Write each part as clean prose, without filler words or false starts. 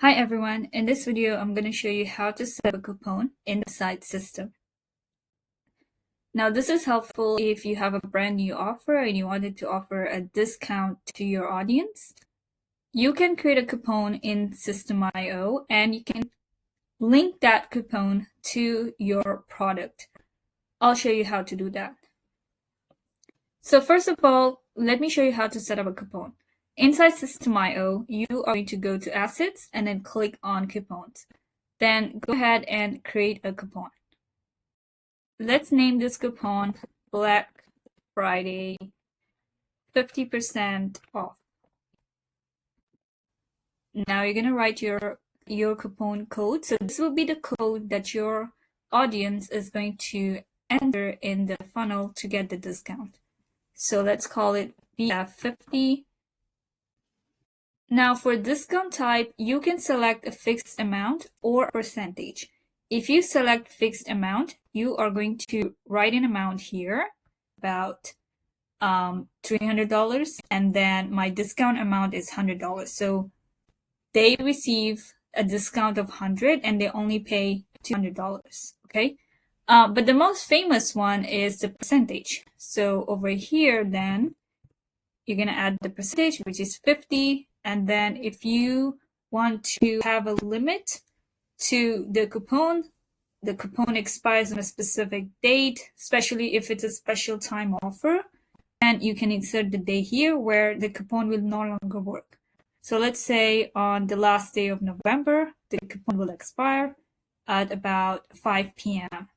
Hi everyone, in this video I'm going to show you how to set up a coupon in the site system. Now this is helpful if you have a brand new offer and you wanted to offer a discount to your audience. You can create a coupon in System.io and you can link that coupon to your product. I'll show you how to do that. So first of all, let me show you how to set up a coupon. Inside System.io, you are going to go to Assets and then click on Coupons. Then go ahead and create a coupon. Let's name this coupon Black Friday 50% off. Now you're going to write your coupon code. So this will be the code that your audience is going to enter in the funnel to get the discount. So let's call it BF50. Now for discount type, you can select a fixed amount or a percentage. If you select fixed amount, you are going to write an amount here, about $300, and then my discount amount is $100. So they receive a discount of 100 and they only pay $200, okay? But the most famous one is the percentage. So over here, then you're going to add the percentage, which is 50. And then if you want to have a limit to the coupon expires on a specific date, especially if it's a special time offer, and you can insert the day here where the coupon will no longer work. So let's say on the last day of November, the coupon will expire at about 5 p.m.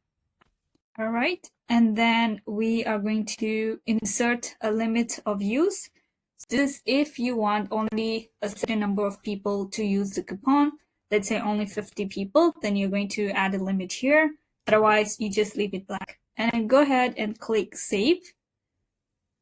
All right, and then we are going to insert a limit of use. This is if you want only a certain number of people to use the coupon. Let's say only 50 people, then you're going to add a limit here. Otherwise, you just leave it blank. And then go ahead and click Save.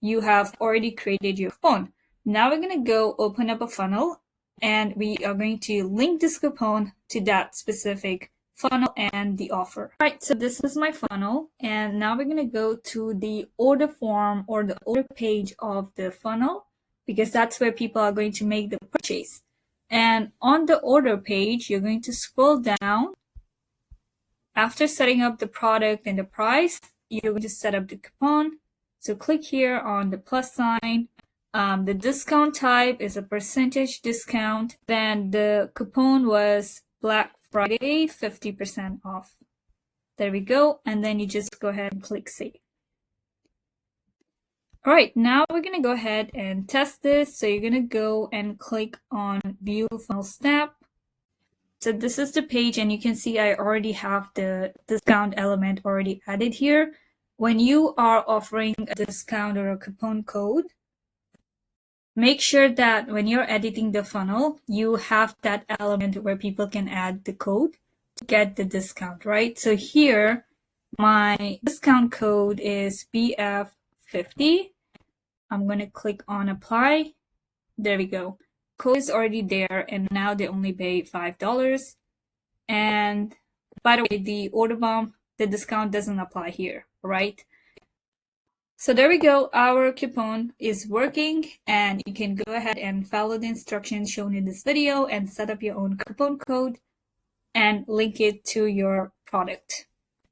You have already created your coupon. Now we're going to go open up a funnel, and we are going to link this coupon to that specific funnel and the offer. All right, so this is my funnel, and now we're going to go to the order form or the order page of the funnel, because that's where people are going to make the purchase. And on the order page, you're going to scroll down. After setting up the product and the price, you're going to set up the coupon. So click here on the plus sign. The discount type is a percentage discount. Then the coupon was Black Friday 50% off. There we go. And then you just go ahead and click Save. All right, now we're going to go ahead and test this. So you're going to go and click on View Funnel Snap. So this is the page, and you can see I already have the discount element already added here. When you are offering a discount or a coupon code, make sure that when you're editing the funnel, you have that element where people can add the code to get the discount, right? So here, my discount code is BF50. I'm going to click on Apply. There we go. Code is already there, and now they only pay $5. And by the way, the order bump, the discount doesn't apply here, right? So there we go. Our coupon is working, and you can go ahead and follow the instructions shown in this video and set up your own coupon code and link it to your product.